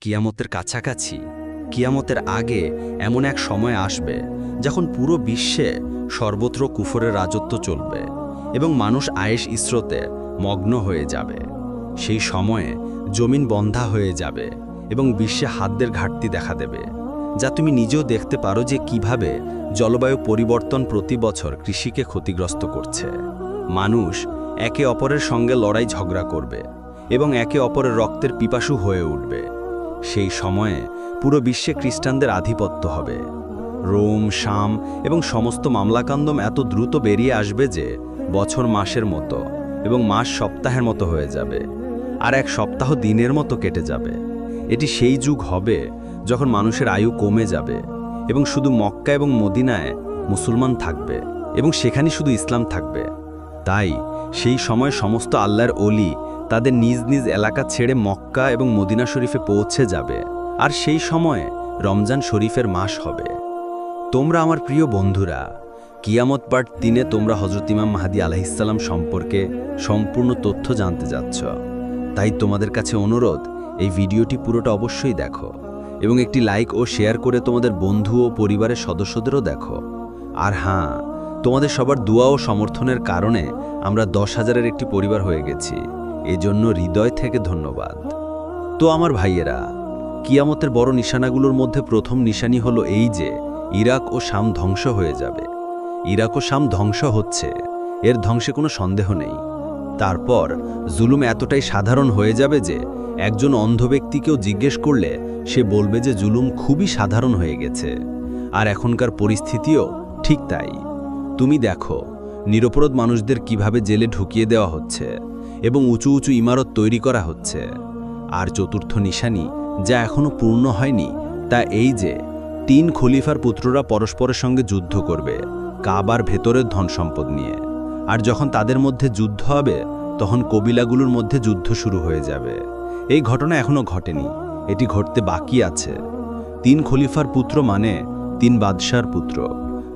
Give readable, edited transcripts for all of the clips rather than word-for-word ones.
কিয়ামতের কাছাকাছি, কিয়ামতের আগে এমন এক সময় আসবে যখন পুরো বিশ্বে সর্বত্র কুফরের রাজত্ব চলবে এবং মানুষ আয়েশ ইসরতে মগ্ন হয়ে যাবে। সেই সময়ে জমিন বন্ধা হয়ে যাবে এবং বিশ্বে খাদ্যের ঘাটতি দেখা দেবে, যা তুমি নিজেও দেখতে পারো যে কিভাবে জলবায়ু পরিবর্তন প্রতি বছর কৃষিকে ক্ষতিগ্রস্ত করছে। মানুষ একে অপরের সঙ্গে লড়াই ঝগড়া করবে এবং একে অপরের রক্তের পিপাসু হয়ে উঠবে। সেই সময়ে পুরো বিশ্বে খ্রিস্টানদের আধিপত্য হবে। রোম, শাম এবং সমস্ত মামলাকান্দম এত দ্রুত বেরিয়ে আসবে যে বছর মাসের মতো এবং মাস সপ্তাহের মতো হয়ে যাবে, আর এক সপ্তাহ দিনের মতো কেটে যাবে। এটি সেই যুগ হবে যখন মানুষের আয়ু কমে যাবে এবং শুধু মক্কা এবং মদিনায় মুসলমান থাকবে এবং সেখানে শুধু ইসলাম থাকবে। তাই সেই সময় সমস্ত আল্লাহর ওলি তাদের নিজ নিজ এলাকা ছেড়ে মক্কা এবং মদিনা শরীফে পৌঁছে যাবে, আর সেই সময়ে রমজান শরীফের মাস হবে। তোমরা আমার প্রিয় বন্ধুরা, কিয়ামত পার্ট 3-এ তোমরা হযরত ইমাম মাহদী আলাইহিসসালাম সম্পর্কে সম্পূর্ণ তথ্য জানতে যাচ্ছ। তাই তোমাদের কাছে অনুরোধ, এই ভিডিওটি পুরোটা অবশ্যই দেখো এবং একটি লাইক ও শেয়ার করে তোমাদের বন্ধু ও পরিবারের সদস্যদেরও দেখো। আর হ্যাঁ, তোমাদের সবার দোয়া ও সমর্থনের কারণে আমরা 10,000-এর একটি পরিবার হয়ে গেছি। এজন্য হৃদয় থেকে ধন্যবাদ। তো আমার ভাইয়েরা, কিয়ামতের বড় নিশানাগুলোর মধ্যে প্রথম নিশানি হলো এই যে ইরাক ও শাম ধ্বংস হয়ে যাবে। ইরাক ও শাম ধ্বংস হচ্ছে, এর ধ্বংসে কোনো সন্দেহ নেই। তারপর জুলুম এতটাই সাধারণ হয়ে যাবে যে একজন অন্ধ ব্যক্তিকেও জিজ্ঞেস করলে সে বলবে যে জুলুম খুবই সাধারণ হয়ে গেছে। আর এখনকার পরিস্থিতিও ঠিক তাই। তুমি দেখো নিরপরাধ মানুষদের কিভাবে জেলে ঢুকিয়ে দেওয়া হচ্ছে এবং উঁচু উঁচু ইমারত তৈরি করা হচ্ছে। আর চতুর্থ নিশানি, যা এখনো পূর্ণ হয়নি, তা এই যে 3 খলিফার পুত্ররা পরস্পরের সঙ্গে যুদ্ধ করবে কাবার ভেতরের ধন সম্পদ নিয়ে। আর যখন তাদের মধ্যে যুদ্ধ হবে তখন কবিলাগুলোর মধ্যে যুদ্ধ শুরু হয়ে যাবে। এই ঘটনা এখনো ঘটেনি, এটি ঘটতে বাকি আছে। 3 খলিফার পুত্র মানে 3 বাদশার পুত্র।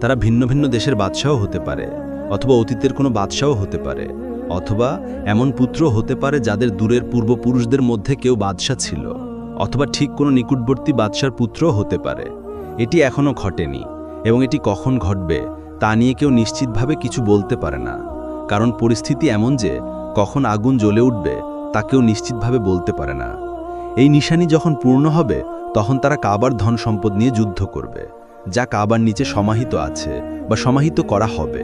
তারা ভিন্ন ভিন্ন দেশের বাদশাও হতে পারে, অথবা অতীতের কোনো বাদশাও হতে পারে, অথবা এমন পুত্র হতে পারে যাদের দূরের পূর্বপুরুষদের মধ্যে কেউ বাদশা ছিল, অথবা ঠিক কোনো নিকটবর্তী বাদশার পুত্রও হতে পারে। এটি এখনো ঘটেনি এবং এটি কখন ঘটবে তা নিয়ে কেউ নিশ্চিতভাবে কিছু বলতে পারে না, কারণ পরিস্থিতি এমন যে কখন আগুন জ্বলে উঠবে তা কেউ নিশ্চিতভাবে বলতে পারে না। এই নিশানি যখন পূর্ণ হবে তখন তারা কাবার ধন সম্পদ নিয়ে যুদ্ধ করবে, যা কাবার নিচে সমাহিত আছে বা সমাহিত করা হবে।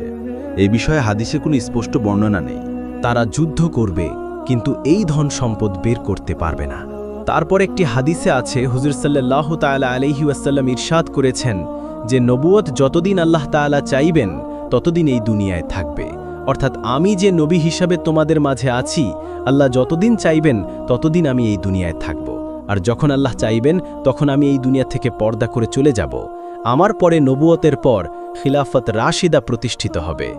এই বিষয়ে হাদিসে কোনো স্পষ্ট বর্ণনা নেই। তারা যুদ্ধ করবে কিন্তু এই ধন সম্পদ বের করতে পারবে না। তারপর একটি হাদিসে আছে, হুজুর সাল্লাল্লাহু তাআলা আলাইহি ওয়াসাল্লাম ইরশাদ করেছেন যে নবুয়ত যতদিন আল্লাহ তাআলা চাইবেন ততদিন এই দুনিয়ায় থাকবে। অর্থাৎ আমি যে নবী হিসাবে তোমাদের মাঝে আছি, আল্লাহ যতদিন চাইবেন ততদিন আমি এই দুনিয়ায় থাকব। আর যখন আল্লাহ চাইবেন তখন আমি এই দুনিয়া থেকে পর্দা করে চলে যাব। আমার পরে নবুয়তের পর খিলাফত রাশিদা প্রতিষ্ঠিত হবে।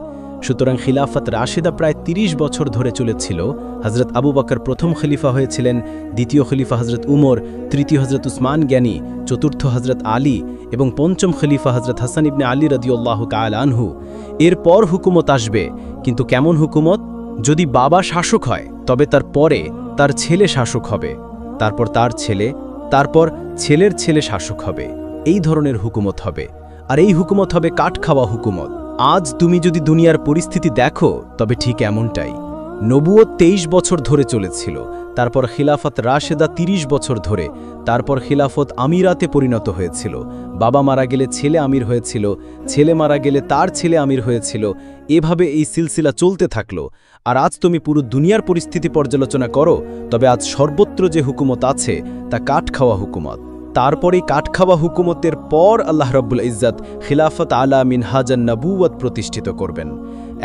সুতরাং খিলাফত রাশিদা প্রায় 30 বছর ধরে চলেছিল। হযরত আবু বকর প্রথম খলিফা হয়েছিলেন, দ্বিতীয় খলিফা হযরত উমর, তৃতীয় হযরত উসমান জ্ঞানী, চতুর্থ হযরত আলী এবং পঞ্চম খলিফা হযরত হাসান ইবনে আলী রাদিয়াল্লাহু তাআলা আনহু। এরপর হুকুমত আসবে, কিন্তু কেমন হুকুমত? যদি বাবা শাসক হয় তবে তার পরে তার ছেলে শাসক হবে, তারপর তার ছেলে, তারপর ছেলের ছেলে শাসক হবে। এই ধরনের হুকুমত হবে, আর এই হুকুমত হবে কাঠ খাওয়া হুকুমত। আজ তুমি যদি দুনিয়ার পরিস্থিতি দেখো তবে ঠিক এমনটাই। নবুয়ত 23 বছর ধরে চলেছিল, তারপর খিলাফত রাশেদা 30 বছর ধরে, তারপর খিলাফত আমিরাতে পরিণত হয়েছিল। বাবা মারা গেলে ছেলে আমির হয়েছিল, ছেলে মারা গেলে তার ছেলে আমির হয়েছিল। এভাবে এই সিলসিলা চলতে থাকলো। আর আজ তুমি পুরো দুনিয়ার পরিস্থিতি পর্যালোচনা করো, তবে আজ সর্বত্র যে হুকুমত আছে তা কাঠ খাওয়া হুকুমত। তারপরেই কাঠ খাওয়া হুকুমতের পর আল্লাহ রাব্বুল ইজ্জত খিলাফত আলা মিনহাজান নবুয়ত প্রতিষ্ঠিত করবেন।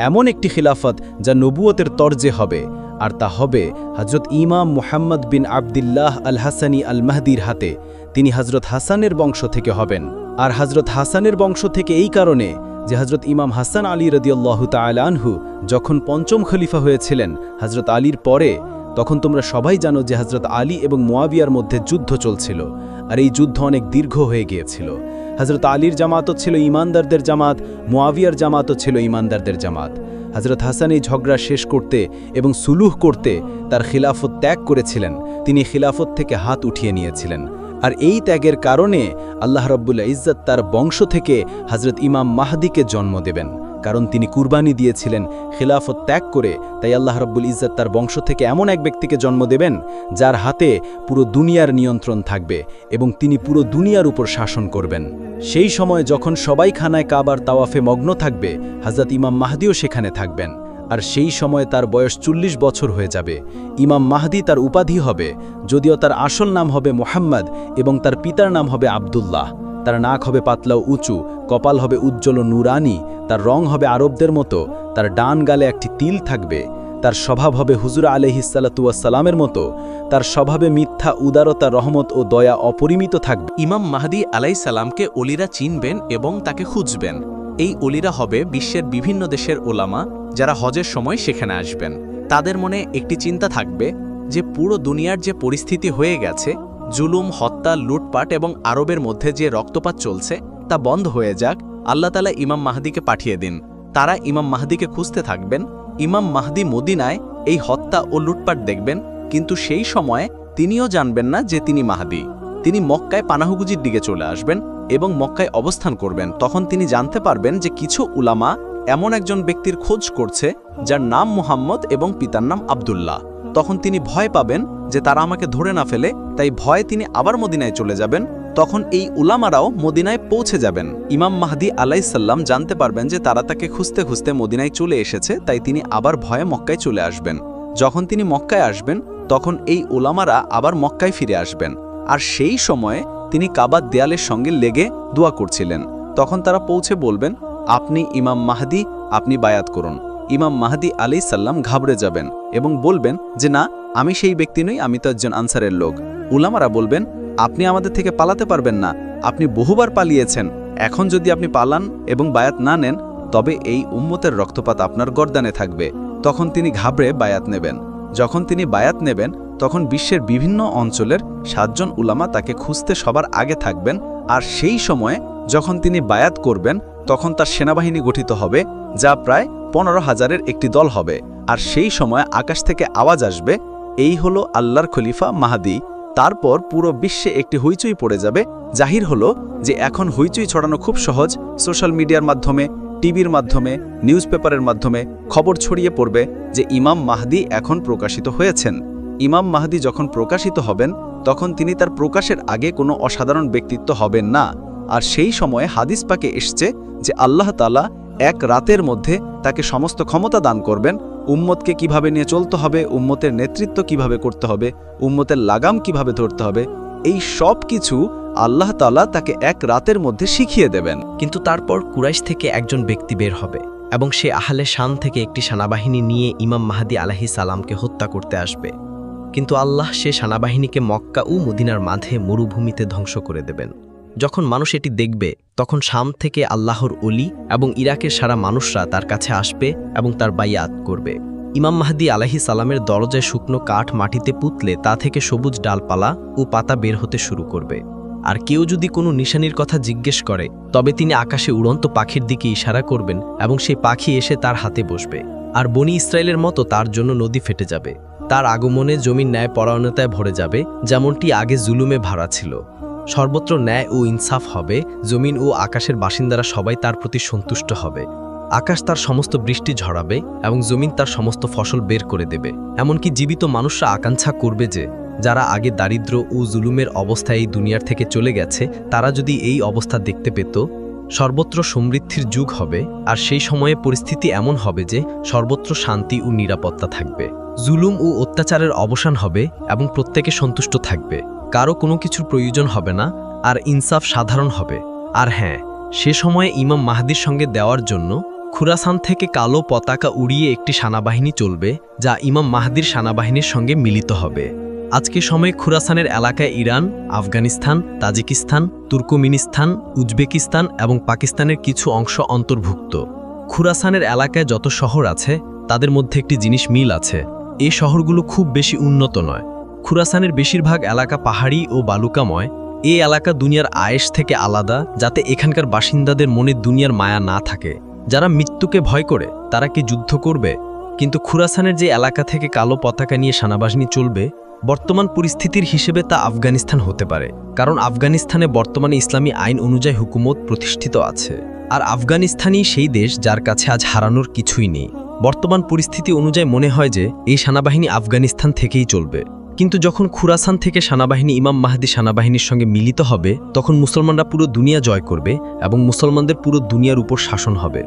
এমন একটি খিলাফত যা নবুয়তের তরজে হবে, আর তা হবে হযরত ইমাম মুহাম্মদ বিন আবদুল্লাহ আল হাসানি আল মাহদির হাতে। তিনি হযরত হাসানের বংশ থেকে হবেন। আর হযরত হাসানের বংশ থেকে এই কারণে যে হযরত ইমাম হাসান আলী রাদিয়াল্লাহু তাআলা আনহু যখন পঞ্চম খলিফা হয়েছিলেন হযরত আলীর পরে, তখন তোমরা সবাই জানো যে হযরত আলী এবং মুয়াবিয়ার মধ্যে যুদ্ধ চলছিল, আর এই যুদ্ধ অনেক দীর্ঘ হয়ে গিয়েছিল। হযরত আলীর জামাতও ছিল ঈমানদারদের জামাত, মুয়াবিয়ার জামাতও ছিল ঈমানদারদের জামাত। হযরত হাসান এই ঝগড়া শেষ করতে এবং সুলুহ করতে তার খিলাফত ত্যাগ করেছিলেন। তিনি খিলাফত থেকে হাত উঠিয়ে নিয়েছিলেন। আর এই ত্যাগের কারণে আল্লাহ রাব্বুল ইজ্জত তার বংশ থেকে হযরত ইমাম মাহদিকে জন্ম দেবেন, কারণ তিনি কুরবানি দিয়েছিলেন খিলাফত ত্যাগ করে। তাই আল্লাহ রাব্বুল ইজ্জত তার বংশ থেকে এমন এক ব্যক্তিকে জন্ম দেবেন যার হাতে পুরো দুনিয়ার নিয়ন্ত্রণ থাকবে এবং তিনি পুরো দুনিয়ার উপর শাসন করবেন। সেই সময় যখন সবাই খানায় কাবার তাওয়াফে মগ্ন থাকবে, হযরত ইমাম মাহদিও সেখানে থাকবেন। আর সেই সময় তার বয়স 40 বছর হয়ে যাবে। ইমাম মাহদি তার উপাধি হবে, যদিও তার আসল নাম হবে মুহাম্মদ এবং তার পিতার নাম হবে আব্দুল্লাহ। তার নাক হবে পাতলা ও উঁচু, কপাল হবে উজ্জ্বল ও নুরানি, তার রং হবে আরবদের মতো, তার ডান গালে একটি তিল থাকবে, তার স্বভাব হবে হুজুর আলাইহিসসালাতু ওয়াসসালামের মতো, তার স্বভাবে মিথ্যা, উদারতা, রহমত ও দয়া অপরিমিত থাকবে। ইমাম মাহদি আলাইহিস সালামকে ওলিরা চিনবেন এবং তাকে খুঁজবেন। এই ওলিরা হবে বিশ্বের বিভিন্ন দেশের ওলামা, যারা হজের সময় সেখানে আসবেন। তাদের মনে একটি চিন্তা থাকবে যে পুরো দুনিয়ার যে পরিস্থিতি হয়ে গেছে, জুলুম, হত্যা, লুটপাট এবং আরবের মধ্যে যে রক্তপাত চলছে তা বন্ধ হয়ে যাক, আল্লাহ তাআলা ইমাম মাহদিকে পাঠিয়ে দিন। তারা ইমাম মাহদিকে খুঁজতে থাকবেন। ইমাম মাহদি মদিনায় এই হত্যা ও লুটপাট দেখবেন, কিন্তু সেই সময়ে তিনিও জানবেন না যে তিনি মাহদি। তিনি মক্কায় পানাহগুজির দিকে চলে আসবেন এবং মক্কায় অবস্থান করবেন। তখন তিনি জানতে পারবেন যে কিছু উলামা এমন একজন ব্যক্তির খোঁজ করছে যার নাম মুহাম্মদ এবং পিতার নাম আব্দুল্লাহ। তখন তিনি ভয় পাবেন যে তারা আমাকে ধরে না ফেলে, তাই ভয়ে তিনি আবার মদিনায় চলে যাবেন। তখন এই উলামারাও মদিনায় পৌঁছে যাবেন। ইমাম মাহদি আলাইহিস সালাম জানতে পারবেন যে তারা তাকে খুঁজতে খুঁজতে মদিনায় চলে এসেছে, তাই তিনি আবার ভয়ে মক্কায় চলে আসবেন। যখন তিনি মক্কায় আসবেন তখন এই উলামারা আবার মক্কায় ফিরে আসবেন। আর সেই সময়ে তিনি কাবার দেয়ালের সঙ্গে লেগে দোয়া করছিলেন। তখন তারা পৌঁছে বলবেন, আপনি ইমাম মাহদি, আপনি বায়াত করুন। ইমাম মাহদি আলাইহিস সালাম ঘাবড়ে যাবেন এবং বলবেন যে না, আমি সেই ব্যক্তি নই, আমি তো একজন আনসারের লোক। উলামারা বলবেন, আপনি আমাদের থেকে পালাতে পারবেন না, আপনি বহুবার পালিয়েছেন। এখন যদি আপনি পালান এবং বায়াত না নেন, তবে এই উম্মতের রক্তপাত আপনার গর্দানে থাকবে। তখন তিনি ঘাবড়ে বায়াত নেবেন। যখন তিনি বায়াত নেবেন তখন বিশ্বের বিভিন্ন অঞ্চলের 7 জন উলামা তাকে খুঁজতে সবার আগে থাকবেন। আর সেই সময়ে যখন তিনি বায়াত করবেন তখন তার সেনাবাহিনী গঠিত হবে, যা প্রায় 15,000-এর একটি দল হবে। আর সেই সময় আকাশ থেকে আওয়াজ আসবে, এই হলো আল্লাহর খলিফা মাহদি। তারপর পুরো বিশ্বে একটি হইচই পড়ে যাবে। জাহির হলো যে এখন হইচই ছড়ানো খুব সহজ। সোশ্যাল মিডিয়ার মাধ্যমে, টিভির মাধ্যমে, নিউজ পেপারের মাধ্যমে খবর ছড়িয়ে পড়বে যে ইমাম মাহদি এখন প্রকাশিত হয়েছেন। ইমাম মাহদি যখন প্রকাশিত হবেন তখন তিনি তার প্রকাশের আগে কোনো অসাধারণ ব্যক্তিত্ব হবেন না। আর সেই সময়ে হাদিস পাকে এসছে যে আল্লাহ তাআলা এক রাতের মধ্যে তাকে সমস্ত ক্ষমতা দান করবেন। উম্মতকে কিভাবে নিয়ে চলতে হবে, উম্মতের নেতৃত্ব কিভাবে করতে হবে, উম্মতের লাগাম কিভাবে ধরতে হবে, এই সব কিছু আল্লাহ তাআলা তাকে এক রাতের মধ্যে শিখিয়ে দেবেন। কিন্তু তারপর কুরাইশ থেকে একজন ব্যক্তি বের হবে এবং সে আহলে শান থেকে একটি সেনাবাহিনী নিয়ে ইমাম মাহদি আলাইহিস সালামকে হত্যা করতে আসবে। কিন্তু আল্লাহ সে সেনাবাহিনীকে মক্কা ও মদিনার মাঝে মরুভূমিতে ধ্বংস করে দেবেন। যখন মানুষ এটি দেখবে তখন শাম থেকে আল্লাহর ওলি এবং ইরাকের সারা মানুষরা তার কাছে আসবে এবং তার বায়াত করবে। ইমাম মাহদি আলাইহিস সালামের দরজায় শুকনো কাঠ মাটিতে পুঁতলে তা থেকে সবুজ ডালপালা ও পাতা বের হতে শুরু করবে। আর কেউ যদি কোনো নিশানির কথা জিজ্ঞেস করে তবে তিনি আকাশে উড়ন্ত পাখির দিকে ইশারা করবেন এবং সেই পাখি এসে তার হাতে বসবে। আর বনি ইসরায়েলের মতো তার জন্য নদী ফেটে যাবে। তার আগমনে জমির ন্যায় পরায়ণতায় ভরে যাবে, যেমনটি আগে জুলুমে ভরা ছিল। সর্বত্র ন্যায় ও ইনসাফ হবে। জমিন ও আকাশের বাসিন্দারা সবাই তার প্রতি সন্তুষ্ট হবে। আকাশ তার সমস্ত বৃষ্টি ঝরাবে এবং জমিন তার সমস্ত ফসল বের করে দেবে। এমনকি জীবিত মানুষরা আকাঙ্ক্ষা করবে যে যারা আগে দারিদ্র্য ও জুলুমের অবস্থায় এই দুনিয়ার থেকে চলে গেছে তারা যদি এই অবস্থা দেখতে পেত। সর্বত্র সমৃদ্ধির যুগ হবে। আর সেই সময়ে পরিস্থিতি এমন হবে যে সর্বত্র শান্তি ও নিরাপত্তা থাকবে। জুলুম ও অত্যাচারের অবসান হবে এবং প্রত্যেকে সন্তুষ্ট থাকবে। কারো কোনো কিছুর প্রয়োজন হবে না। আর ইনসাফ সাধারণ হবে। আর হ্যাঁ, সে সময়ে ইমাম মাহদির সঙ্গে দেওয়ার জন্য খুরাসান থেকে কালো পতাকা উড়িয়ে একটি সেনাবাহিনী চলবে, যা ইমাম মাহদির সেনাবাহিনীর সঙ্গে মিলিত হবে। আজকে সময়ে খুরাসানের এলাকায় Iran, Afghanistan, Tajikistan, Turkmenistan, Uzbekistan এবং পাকিস্তানের কিছু অংশ অন্তর্ভুক্ত। খুরাসানের এলাকায় যত শহর আছে তাদের মধ্যে একটি জিনিস মিল আছে, এই শহরগুলো খুব বেশি উন্নত নয়। খুরাসানের বেশিরভাগ এলাকা পাহাড়ি ও বালুকাময়। এই এলাকা দুনিয়ার আয়েশ থেকে আলাদা, যাতে এখানকার বাসিন্দাদের মনে দুনিয়ার মায়া না থাকে। যারা মৃত্যুকে ভয় করে তারা কি যুদ্ধ করবে? কিন্তু খুরাসানের যে এলাকা থেকে কালো পতাকা নিয়ে সেনাবাহিনী চলবে, বর্তমান পরিস্থিতির হিসেবে তা আফগানিস্তান হতে পারে, কারণ আফগানিস্তানে বর্তমানে ইসলামী আইন অনুযায়ী হুকুমত প্রতিষ্ঠিত আছে। আর আফগানিস্তানই সেই দেশ যার কাছে আজ হারানোর কিছুই নেই। বর্তমান পরিস্থিতি অনুযায়ী মনে হয় যে এই সেনাবাহিনী আফগানিস্তান থেকেই চলবে। কিন্তু যখন খুরাসান থেকে সেনাবাহিনী ইমাম মাহদী সেনাবাহিনীর সঙ্গে মিলিত হবে, তখন মুসলমানরা পুরো দুনিয়া জয় করবে এবং মুসলমানদের পুরো দুনিয়ার উপর শাসন হবে।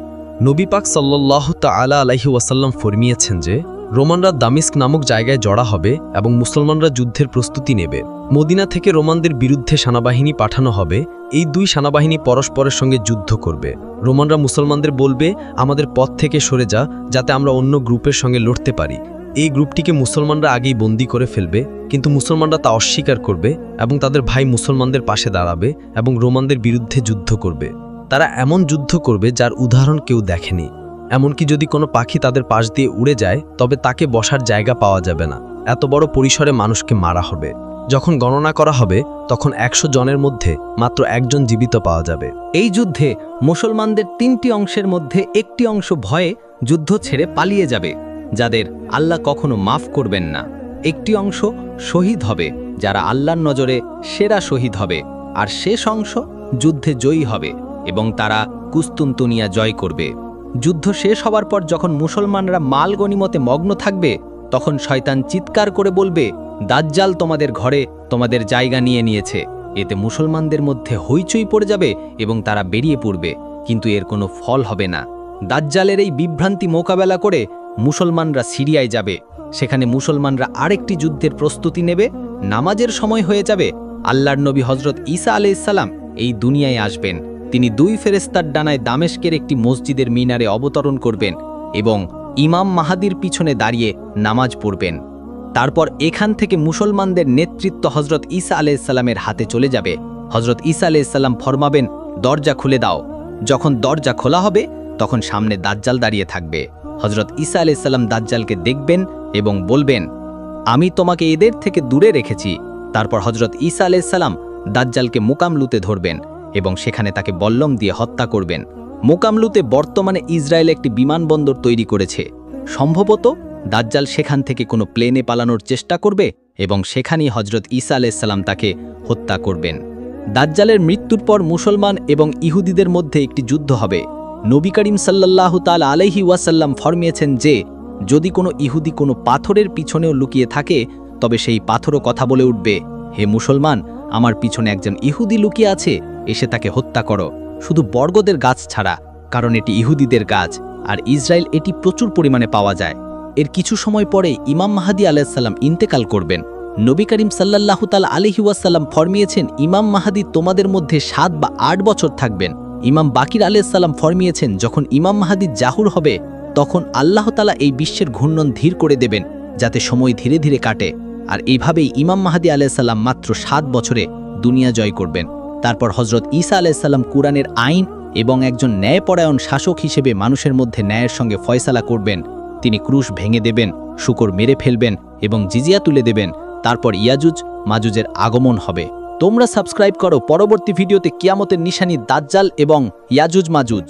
নবী পাক সাল্লাল্লাহু তাআলা আলাইহি ওয়াসাল্লাম ফরমিয়েছেন যে রোমানরা দামিস্ক নামক জায়গায় জড়া হবে এবং মুসলমানরা যুদ্ধের প্রস্তুতি নেবে। মদিনা থেকে রোমানদের বিরুদ্ধে সেনাবাহিনী পাঠানো হবে। এই দুই সেনাবাহিনী পরস্পরের সঙ্গে যুদ্ধ করবে। রোমানরা মুসলমানদের বলবে, আমাদের পথ থেকে সরে যা, যাতে আমরা অন্য গ্রুপের সঙ্গে লড়তে পারি। এই গ্রুপটিকে মুসলমানরা আগেই বন্দী করে ফেলবে, কিন্তু মুসলমানরা তা অস্বীকার করবে এবং তাদের ভাই মুসলমানদের পাশে দাঁড়াবে এবং রোমানদের বিরুদ্ধে যুদ্ধ করবে। তারা এমন যুদ্ধ করবে যার উদাহরণ কেউ দেখেনি। এমনকি যদি কোনো পাখি তাদের পাশ দিয়ে উড়ে যায়, তবে তাকে বসার জায়গা পাওয়া যাবে না। এত বড় পরিসরে মানুষকে মারা হবে। যখন গণনা করা হবে, তখন 100 জনের মধ্যে মাত্র একজন জীবিত পাওয়া যাবে। এই যুদ্ধে মুসলমানদের 3টি অংশের মধ্যে একটি অংশ ভয়ে যুদ্ধ ছেড়ে পালিয়ে যাবে, যাদের আল্লাহ কখনো মাফ করবেন না। একটি অংশ শহীদ হবে, যারা আল্লাহর নজরে সেরা শহীদ হবে। আর শেষ অংশ যুদ্ধে জয়ী হবে এবং তারা কুস্তুনতুনিয়া জয় করবে। যুদ্ধ শেষ হওয়ার পর যখন মুসলমানরা মাল গনিমতে মগ্ন থাকবে, তখন শয়তান চিৎকার করে বলবে, দাজ্জাল তোমাদের ঘরে তোমাদের জায়গা নিয়ে নিয়েছে। এতে মুসলমানদের মধ্যে হইচই পড়ে যাবে এবং তারা বেরিয়ে পড়বে, কিন্তু এর কোনো ফল হবে না। দাজ্জালের এই বিভ্রান্তি মোকাবেলা করে মুসলমানরা সিরিয়ায় যাবে। সেখানে মুসলমানরা আরেকটি যুদ্ধের প্রস্তুতি নেবে। নামাজের সময় হয়ে যাবে। আল্লাহর নবী হজরত ঈসা আলাইহিস সালাম এই দুনিয়ায় আসবেন। তিনি 2 ফেরেশতার ডানায় দামেস্কের একটি মসজিদের মিনারে অবতরণ করবেন এবং ইমাম মাহাদির পিছনে দাঁড়িয়ে নামাজ পড়বেন। তারপর এখান থেকে মুসলমানদের নেতৃত্ব হজরত ঈসা আলাইহিস সালামের হাতে চলে যাবে। হজরত ঈসা আলাইহিস সালাম ফরমাবেন, দরজা খুলে দাও। যখন দরজা খোলা হবে, তখন সামনে দাজ্জাল দাঁড়িয়ে থাকবে। হজরত ঈসা আলাইহিস সালাম দাজ্জালকে দেখবেন এবং বলবেন, আমি তোমাকে এদের থেকে দূরে রেখেছি। তারপর হজরত ঈসা আলাইহিস সালাম দাজ্জালকে মুকামলুতে ধরবেন এবং সেখানে তাকে বল্লম দিয়ে হত্যা করবেন। মুকামলুতে বর্তমানে ইসরায়েল একটি বিমানবন্দর তৈরি করেছে। সম্ভবত দাজ্জাল সেখান থেকে কোনো প্লেনে পালানোর চেষ্টা করবে এবং সেখানেই হজরত ঈসা আলাইহিস সালাম তাকে হত্যা করবেন। দাজ্জালের মৃত্যুর পর মুসলমান এবং ইহুদিদের মধ্যে একটি যুদ্ধ হবে। নবী করিম সাল্লাল্লাহু তাআলা আলাইহি ওয়াসাল্লাম ফরমিয়েছেন যে যদি কোনো ইহুদি কোনো পাথরের পিছনেও লুকিয়ে থাকে, তবে সেই পাথরও কথা বলে উঠবে, হে মুসলমান, আমার পিছনে একজন ইহুদি লুকিয়ে আছে, এসে তাকে হত্যা করো। শুধু বর্গদের গাছ ছাড়া, কারণ এটি ইহুদিদের গাছ আর ইসরায়েল এটি প্রচুর পরিমাণে পাওয়া যায়। এর কিছু সময় পরে ইমাম মাহাদী আলাইহিস সালাম ইন্তেকাল করবেন। নবী করিম সাল্লাল্লাহু তাআলা আলাইহি ওয়াসাল্লাম ফরমিয়েছেন, ইমাম মাহাদী তোমাদের মধ্যে 7 বা 8 বছর থাকবেন। ইমাম বাকির আলাইহিস সালাম ফরমিয়েছেন, যখন ইমাম মাহাদী জাহুর হবে, তখন আল্লাহ তাআলা এই বিশ্বের ঘূর্ণন ধীর করে দেবেন, যাতে সময় ধীরে ধীরে কাটে। আর এইভাবেই ইমাম মাহাদী আলাইহিস সালাম মাত্র 7 বছরে দুনিয়া জয় করবেন। তারপর হজরত ঈসা আলাইহিস সালাম কুরআনের আইন এবং একজন ন্যায়পরায়ণ শাসক হিসেবে মানুষের মধ্যে ন্যায়ের সঙ্গে ফয়সালা করবেন। তিনি ক্রুশ ভেঙে দেবেন, শুকর মেরে ফেলবেন এবং জিজিয়া তুলে দেবেন। তারপর ইয়াজুজ মাজুজের আগমন হবে। তোমরা সাবস্ক্রাইব করো। পরবর্তী ভিডিওতে কিয়ামতের নিশানি দাজ্জাল এবং ইয়াজুজ মাজুজ।